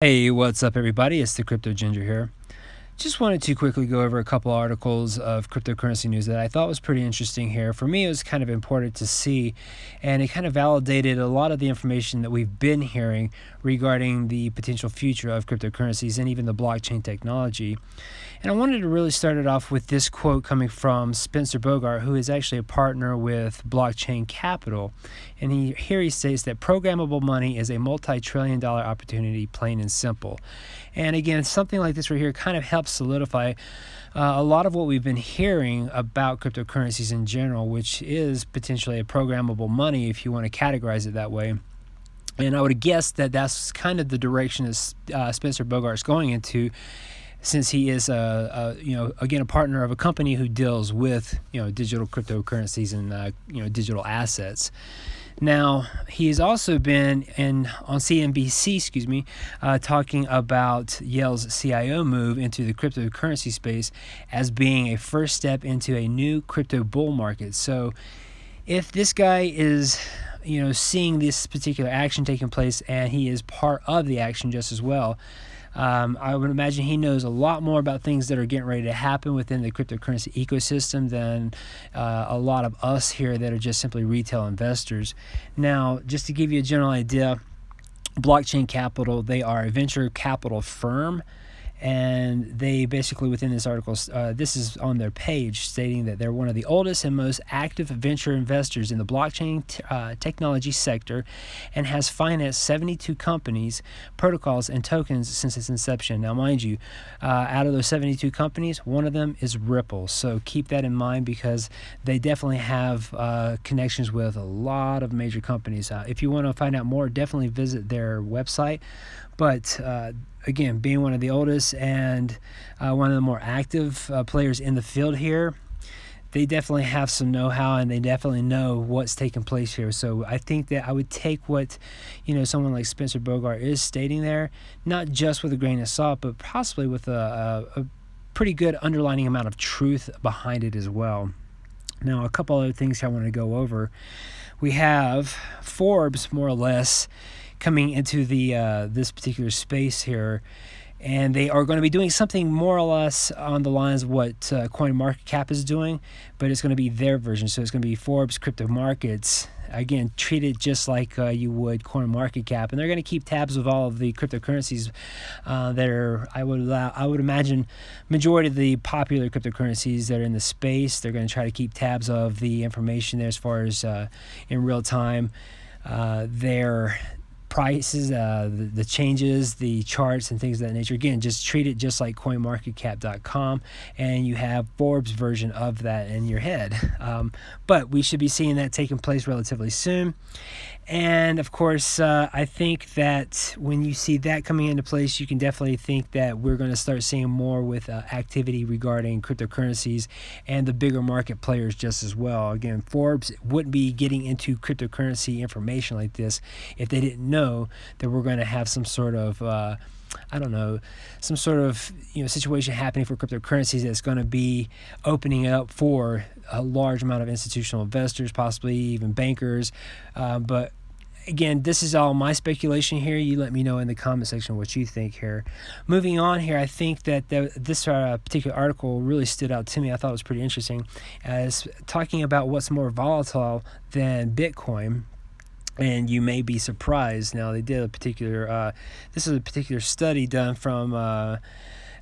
Hey, what's up everybody? It's the Crypto Ginger here. Just wanted to quickly go over a couple articles of cryptocurrency news that I thought was pretty interesting here. For me, it was kind of important to see, and it kind of validated a lot of the information that we've been hearing regarding the potential future of cryptocurrencies and even the blockchain technology. And I wanted to really start it off with this quote coming from Spencer Bogart, who is actually a partner with Blockchain Capital. And here he states that programmable money is a multi-trillion-dollar opportunity, plain and simple. And again, something like this right here kind of helps solidify a lot of what we've been hearing about cryptocurrencies in general, which is potentially a programmable money if you want to categorize it that way. And I would guess that that's kind of the direction that Spencer Bogart's going into, since he is again a partner of a company who deals with digital cryptocurrencies and digital assets. Now, he's also been on CNBC, talking about Yale's CIO move into the cryptocurrency space as being a first step into a new crypto bull market. So if this guy is seeing this particular action taking place and he is part of the action just as well, I would imagine he knows a lot more about things that are getting ready to happen within the cryptocurrency ecosystem than a lot of us here that are just simply retail investors. Now, just to give you a general idea, Blockchain Capital, they are a venture capital firm. And they basically, within this article, this is on their page, stating that they're one of the oldest and most active venture investors in the blockchain technology sector, and has financed 72 companies, protocols, and tokens since its inception. Now, mind you, out of those 72 companies, one of them is Ripple. So keep that in mind, because they definitely have connections with a lot of major companies. If you want to find out more, definitely visit their website. But again, being one of the oldest and one of the more active players in the field here, they definitely have some know-how, and they definitely know what's taking place here. So I think that I would take what someone like Spencer Bogart is stating there, not just with a grain of salt, but possibly with a pretty good underlining amount of truth behind it as well. Now, a couple other things I want to go over. We have Forbes, more or less, coming into the this particular space here, and they are going to be doing something more or less on the lines of what CoinMarketCap is doing, but it's going to be their version. So it's going to be Forbes Crypto Markets. Again, treat it just like you would CoinMarketCap, and they're going to keep tabs of all of the cryptocurrencies that are, I would imagine, majority of the popular cryptocurrencies that are in the space. They're going to try to keep tabs of the information there as far as in real time, their prices, the changes, the charts, and things of that nature. Again, just treat it just like coinmarketcap.com, and you have Forbes version of that in your head. But we should be seeing that taking place relatively soon. And of course, I think that when you see that coming into place, you can definitely think that we're going to start seeing more with activity regarding cryptocurrencies and the bigger market players just as well. Again, Forbes wouldn't be getting into cryptocurrency information like this if they didn't know that we're going to have some sort of situation happening for cryptocurrencies that's going to be opening up for a large amount of institutional investors, possibly even bankers. But again, this is all my speculation here. You let me know in the comment section what you think here. Moving on here, I think that this particular article really stood out to me. I thought it was pretty interesting, as talking about what's more volatile than Bitcoin. And you may be surprised. Now, they did a particular, this is a particular study done from,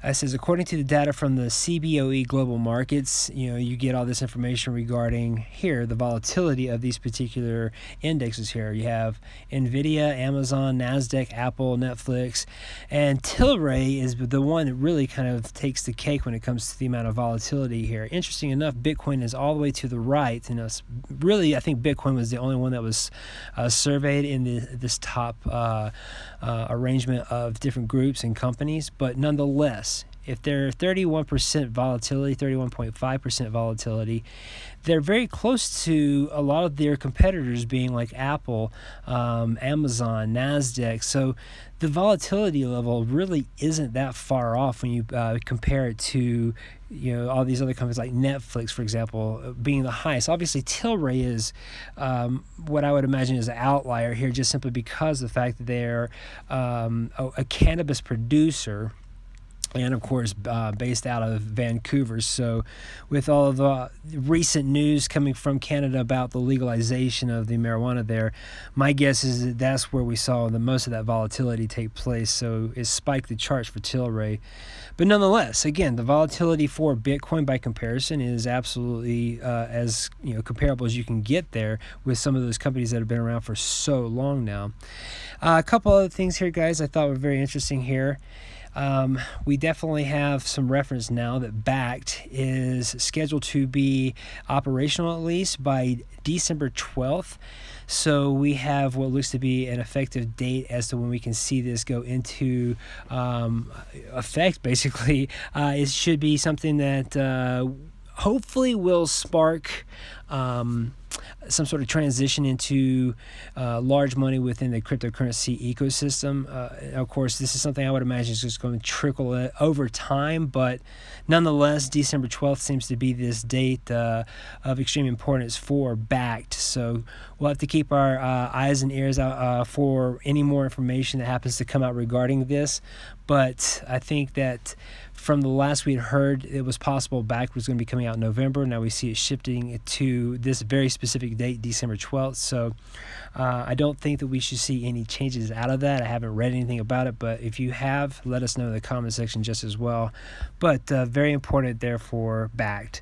it says, according to the data from the CBOE Global Markets, you get all this information regarding here the volatility of these particular indexes here. You have Nvidia, Amazon, NASDAQ, Apple, Netflix, and Tilray is the one that really kind of takes the cake when it comes to the amount of volatility here. Interesting enough, Bitcoin is all the way to the right. Really, I think Bitcoin was the only one that was surveyed in this top arrangement of different groups and companies, but nonetheless, this. If they're 31% volatility, 31.5% volatility, they're very close to a lot of their competitors being like Apple, Amazon, NASDAQ. So the volatility level really isn't that far off when you compare it to all these other companies like Netflix, for example, being the highest. Obviously, Tilray is what I would imagine is an outlier here, just simply because of the fact that they're a cannabis producer, and of course based out of Vancouver. So with all of the recent news coming from Canada about the legalization of the marijuana there, my guess is that that's where we saw the most of that volatility take place. So it spiked the charts for Tilray. But nonetheless, again, the volatility for Bitcoin by comparison is absolutely as comparable as you can get there with some of those companies that have been around for so long now. A couple other things here, guys, I thought were very interesting here. We definitely have some reference now that Backt is scheduled to be operational at least by December 12th. So we have what looks to be an effective date as to when we can see this go into effect, basically. It should be something that hopefully will spark some sort of transition into large money within the cryptocurrency ecosystem. Of course, this is something I would imagine is just going to trickle over time, but nonetheless, December 12th seems to be this date of extreme importance for Backt. So we'll have to keep our eyes and ears out for any more information that happens to come out regarding this. But I think that from the last we had heard, it was possible Backt was going to be coming out in November. Now we see it shifting to this very specific date, December 12th. So I don't think that we should see any changes out of that. I haven't read anything about it, but if you have, let us know in the comment section just as well. But very important there for Backt.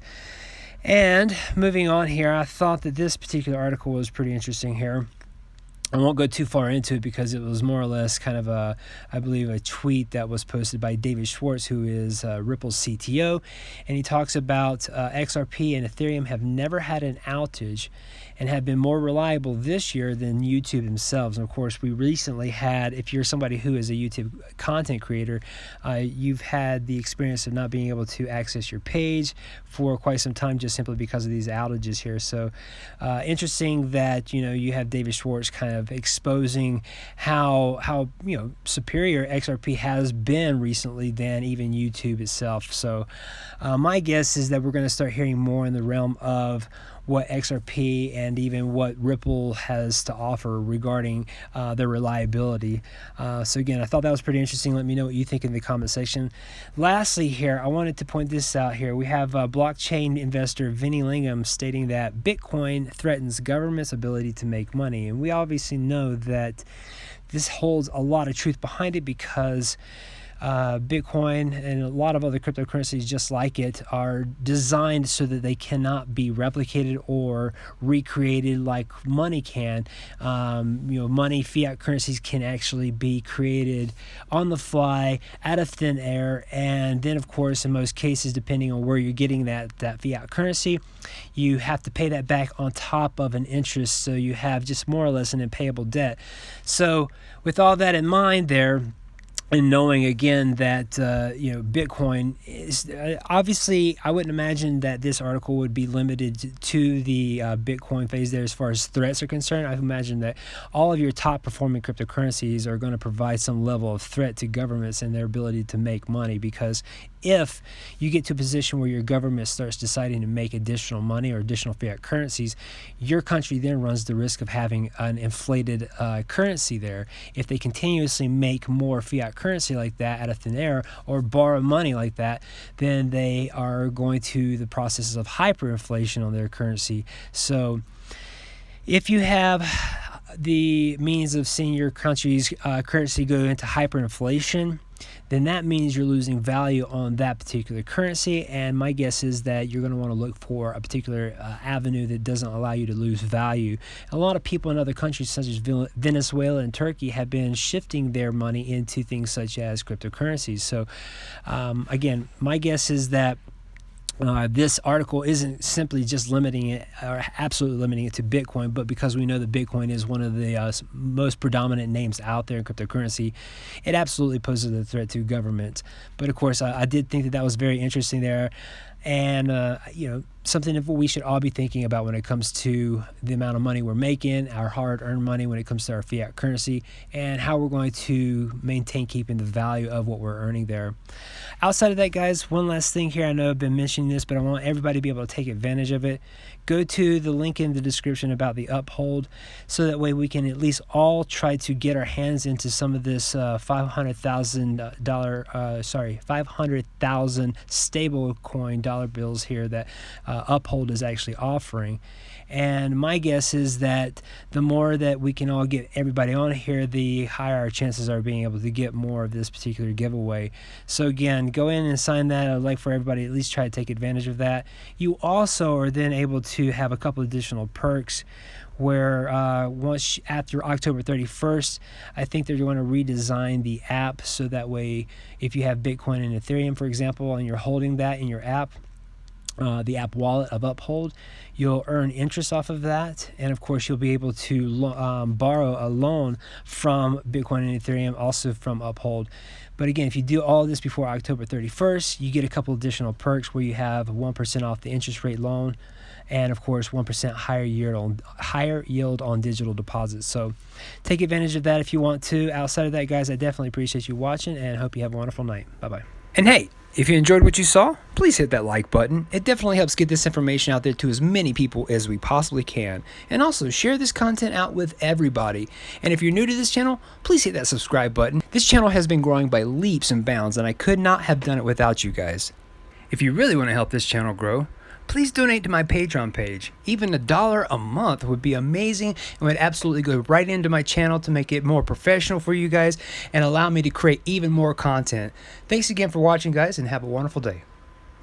And moving on here, I thought that this particular article was pretty interesting here. I won't go too far into it because it was more or less kind of I believe a tweet that was posted by David Schwartz, who is Ripple's CTO, and he talks about XRP and Ethereum have never had an outage and have been more reliable this year than YouTube themselves. And of course, we recently had, if you're somebody who is a YouTube content creator, you've had the experience of not being able to access your page for quite some time just simply because of these outages here. So interesting that you have David Schwartz kind of exposing how superior XRP has been recently than even YouTube itself. So my guess is that we're going to start hearing more in the realm of what XRP and even what Ripple has to offer regarding their reliability. So again, I thought that was pretty interesting. Let me know what you think in the comment section. Lastly here, I wanted to point this out here. We have blockchain investor Vinny Lingham stating that Bitcoin threatens government's ability to make money. And we obviously know that this holds a lot of truth behind it because Bitcoin and a lot of other cryptocurrencies just like it are designed so that they cannot be replicated or recreated like money can. Money, fiat currencies can actually be created on the fly out of thin air, and then of course in most cases, depending on where you're getting that fiat currency, you have to pay that back on top of an interest, so you have just more or less an impayable debt. So with all that in mind there, and knowing again that Bitcoin is obviously, I wouldn't imagine that this article would be limited to the Bitcoin phase there as far as threats are concerned. I imagine that all of your top performing cryptocurrencies are going to provide some level of threat to governments and their ability to make money, because if you get to a position where your government starts deciding to make additional money or additional fiat currencies, your country then runs the risk of having an inflated currency there. If they continuously make more fiat currency like that out of thin air or borrow money like that, then they are going to the processes of hyperinflation on their currency. So if you have the means of seeing your country's currency go into hyperinflation, then that means you're losing value on that particular currency. And my guess is that you're going to want to look for a particular avenue that doesn't allow you to lose value. A lot of people in other countries such as Venezuela and Turkey have been shifting their money into things such as cryptocurrencies. So again, my guess is that This article isn't simply just limiting it or absolutely limiting it to Bitcoin, but because we know that Bitcoin is one of the most predominant names out there in cryptocurrency, it absolutely poses a threat to government. But of course, I did think that that was very interesting there. And, something that we should all be thinking about when it comes to the amount of money we're making, our hard-earned money when it comes to our fiat currency, and how we're going to maintain keeping the value of what we're earning there. Outside of that, guys, one last thing here. I know I've been mentioning this, but I want everybody to be able to take advantage of it. Go to the link in the description about the Uphold, so that way we can at least all try to get our hands into some of this $500,000 stable coin dollar bills here that Uphold is actually offering. And my guess is that the more that we can all get everybody on here, the higher our chances are being able to get more of this particular giveaway. So again, go in and sign that. I'd like for everybody to at least try to take advantage of that. You also are then able to have a couple additional perks where once after October 31st, I think they're going to redesign the app so that way if you have Bitcoin and Ethereum, for example, and you're holding that in your app, the app wallet of Uphold, you'll earn interest off of that, and of course you'll be able to borrow a loan from Bitcoin and Ethereum, also from Uphold. But again, if you do all this before October 31st, you get a couple additional perks where you have 1% off the interest rate loan, and of course 1% higher yield on digital deposits. So take advantage of that if you want to. Outside of that, guys, I definitely appreciate you watching and hope you have a wonderful night. Bye-bye. And hey, if you enjoyed what you saw, please hit that like button. It definitely helps get this information out there to as many people as we possibly can. And also share this content out with everybody. And if you're new to this channel, please hit that subscribe button. This channel has been growing by leaps and bounds, and I could not have done it without you guys. If you really want to help this channel grow, please donate to my Patreon page. Even $1 a month would be amazing and would absolutely go right into my channel to make it more professional for you guys and allow me to create even more content. Thanks again for watching, guys, and have a wonderful day.